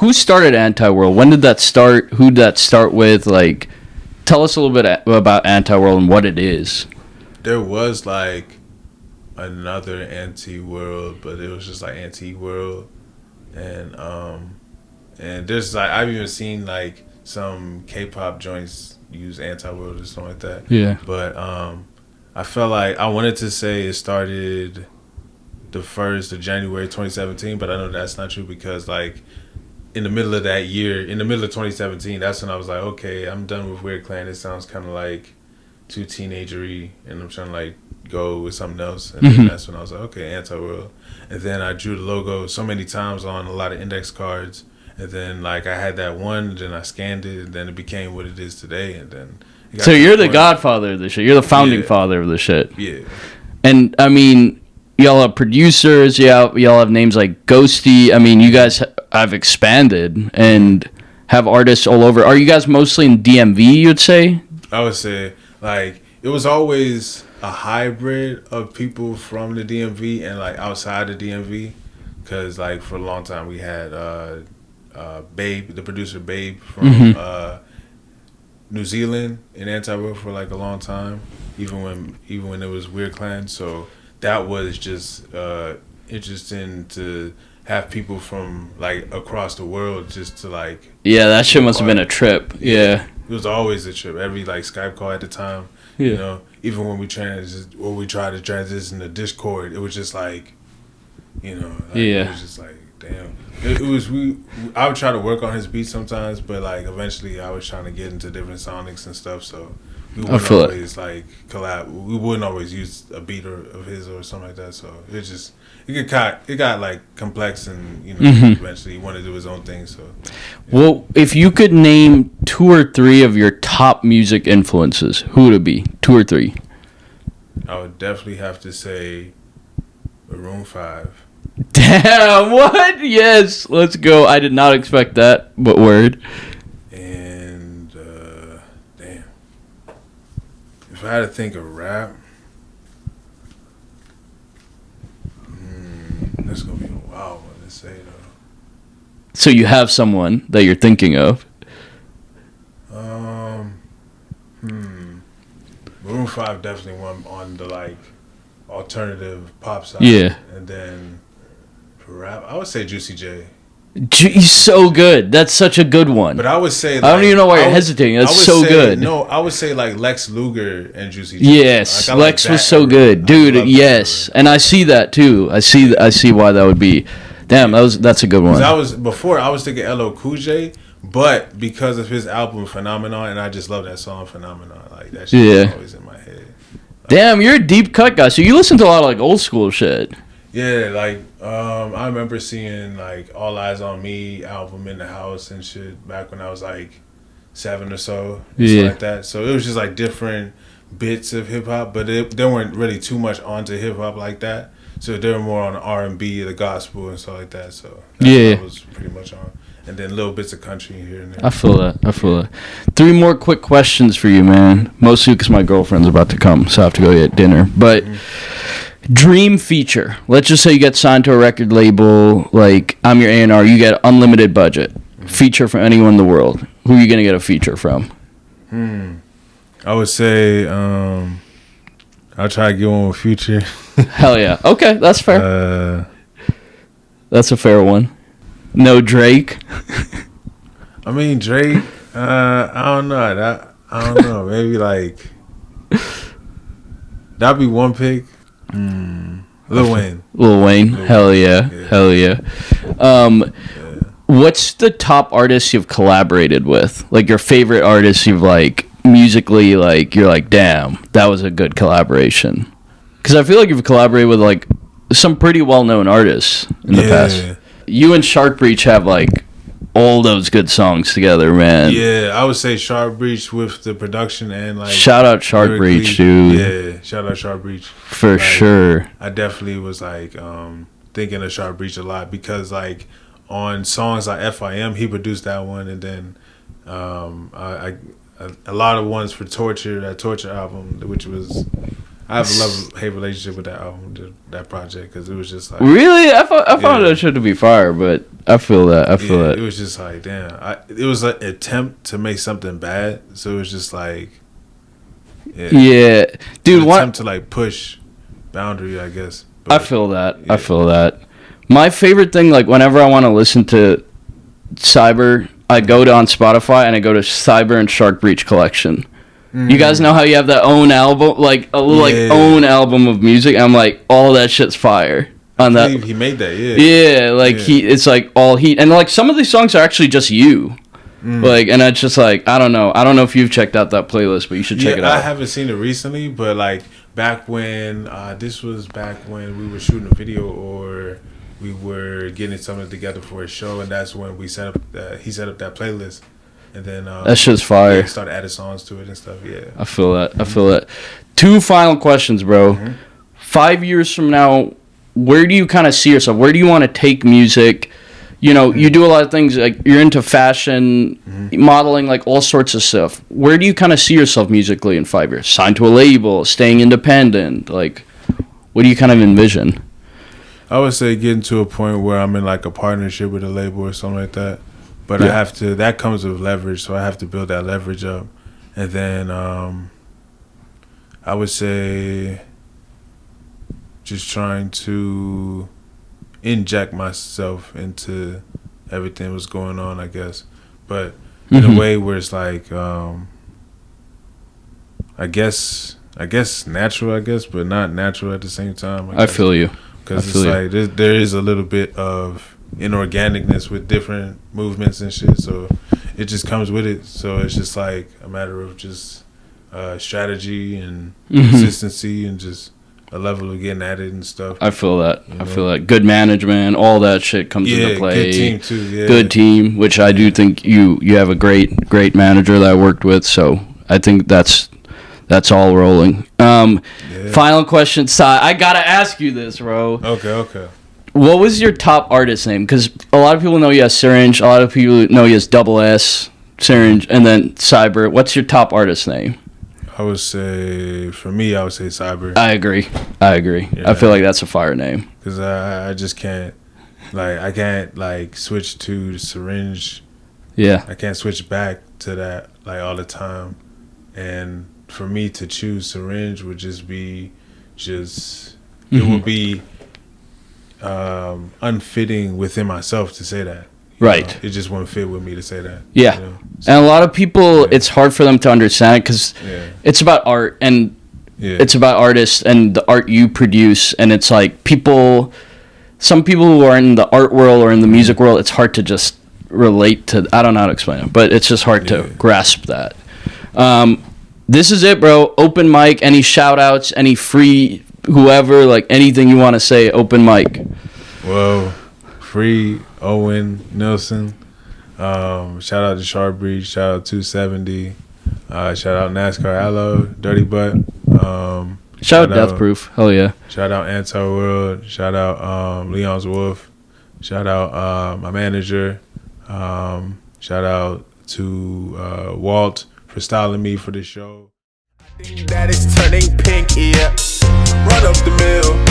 who started Anti-World? When did that start? Who did that start with? Like, tell us a little bit about Anti-World and what it is. There was like another Anti-World, but it was just like Anti-World, and there's like I've even seen like some K-pop joints use Anti-World or something like that. Yeah. But I felt like I wanted to say it started the 1st of January 2017, but I know that's not true because like in the middle of that year, in the middle of 2017, that's when I was like, okay, I'm done with Weird Clan. It sounds kind of like too teenagery, and I'm trying to like go with something else. And then that's when I was like, okay, Anti-World. And then I drew the logo so many times on a lot of index cards. And then like I had that one, then I scanned it, and then it became what it is today. And then so you're the godfather of the shit. You're the founding father of the shit. Yeah. And I mean, y'all have producers. Y'all have names like Ghosty. I mean, you guys have expanded and have artists all over. Are you guys mostly in DMV? You'd say? I would say like it was always a hybrid of people from the DMV and like outside the DMV, because like for a long time we had Babe, the producer Babe from New Zealand in Anti-World for like a long time, even when it was Weird Clan. So that was just interesting to have people from like across the world just to like. Yeah, that shit must have been a trip. Yeah. It was always a trip. Every like Skype call at the time. Yeah. You know, even when we tried to transition to Discord, it was just like, you know, like, it was just like, damn. I would try to work on his beats sometimes, but like eventually I was trying to get into different sonics and stuff, so we wouldn't always like collab. We wouldn't always use a beat of his or something like that. So it got like complex, and you know, eventually he wanted to do his own thing. So well, if you could name 2 or 3 of your top music influences, who would it be? 2 or 3? I would definitely have to say Maroon 5. Damn, what? Yes, let's go. I did not expect that, but word. And damn, if I had to think of rap, that's gonna be a wild one to say though. So you have someone that you're thinking of? Maroon 5 definitely one on the like alternative pop side. Yeah. And then for rap, I would say Juicy J. He's so good. That's such a good one. But I would say like, I don't even know why you're hesitating. That's so good. No, I would say like Lex Luger and Juicy J. Yes, like, Lex was so good, dude. Yes, and I see that too. I see why that would be. Damn, that's a good one. I was thinking LL Cool J, but because of his album Phenomenon, and I just love that song Phenomenon. Like that shit is always in my head. Like, damn, you're a deep cut guy. So you listen to a lot of like old school shit. Yeah, like I remember seeing like All Eyes on Me album in the house and shit back when I was like 7 or so, stuff like that. So it was just like different bits of hip hop, but they weren't really too much onto hip hop like that. So they were more on R&B, the gospel and stuff like that. So that was pretty much on. And then little bits of country here and there. I feel that. 3 more quick questions for you, man. Mostly because my girlfriend's about to come, so I have to go get dinner. But dream feature. Let's just say you get signed to a record label, like I'm your A&R, you get unlimited budget. Feature from anyone in the world. Who are you going to get a feature from? I would say I'll try to get one with Future. Hell yeah. Okay, that's fair. That's a fair one. No Drake. I mean Drake. I don't know. I don't know. Maybe like that'd be one pick. Lil Wayne. Hell yeah. Hell yeah. What's the top artist you've collaborated with? Like your favorite artist you've like musically, like you're like, damn, that was a good collaboration. Because I feel like you've collaborated with like some pretty well-known artists in the past. You and Shark Breach have like all those good songs together, man. Yeah, I would say Shark Breach with the production and like shout out Shark Breach, dude. Yeah, shout out Shark Breach for sure. I definitely was like thinking of Shark Breach a lot because like on songs like FIM, he produced that one, and then a lot of ones for that Torture album, which was. I have a love-hate relationship with that album, that project, because it was just like... Really? I found that shit to be fire, but I feel that. I feel Yeah, that. it was just like, damn. It was an attempt to make something bad, so it was just like, yeah, dude. an What? attempt to like push boundary, I guess. But, I feel that. yeah. I feel that. My favorite thing, like whenever I want to listen to Sybyr, I go to on Spotify and I go to Sybyr and Shark Breach Collection. You guys know how you have that own album, like a little like own album of music. And I'm like, all that shit's fire on that. He made that, yeah. Yeah, like it's like all heat, and like some of these songs are actually just you. Like, and it's just like I don't know if you've checked out that playlist, but you should check it out. I haven't seen it recently, but like back when this was back when we were shooting a video or we were getting something together for a show, and that's when we set up he set up that playlist, and then that shit's fire. Yeah, started adding songs to it and stuff. Yeah, I feel that. I feel that. 2 final questions, bro. 5 years from now, where do you kind of see yourself? Where do you want to take music? You know, you do a lot of things, like you're into fashion, modeling, like all sorts of stuff. Where do you kind of see yourself musically in 5 years? Signed to a label, staying independent? Like, what do you kind of envision? I would say getting to a point where I'm in like a partnership with a label or something like that. But I have to, that comes with leverage, so I have to build that leverage up. And then I would say just trying to inject myself into everything that's going on, I guess. But in a way where it's like, I guess natural, but not natural at the same time. I feel you. Because it's like there is a little bit of inorganicness with different movements and shit, so it just comes with it. So it's just like a matter of just strategy and consistency and just a level of getting at it and stuff. I feel that. I feel that. Good management, all that shit comes into play. Good team too. Yeah. Good team, which I do think you have a great manager that I worked with. So I think that's all rolling. Final question, Sai. I gotta ask you this, bro. Okay. What was your top artist name? Because a lot of people know you as Syringe. A lot of people know you as Double S, Syringe, and then Sybyr. What's your top artist name? I would say, for me, I would say Sybyr. I agree. Yeah. I feel like that's a fire name. Because I just can't, I can't, switch to Syringe. Yeah. I can't switch back to that, all the time. And for me to choose Syringe would just be, it would be unfitting within myself to say that. Right. It just wouldn't fit with me to say that. Yeah. So, and a lot of people, it's hard for them to understand it because it's about art and it's about artists and the art you produce. And it's like some people who are in the art world or in the music world, it's hard to just relate to. I don't know how to explain it, but it's just hard to grasp that. This is it, bro. Open mic. Any shout outs, any free whoever, anything you want to say, open mic. Well, free Owen Nelson. Shout out to Sharp Breach. Shout out 270. Shout out NASCAR Allo, Dirty Butt. Shout out Death Proof. Hell yeah. Shout out Anti World. Shout out Leon's Wolf. Shout out my manager. Shout out to Walt for styling me for the show. I think that is turning pink, yeah. Run up the mill.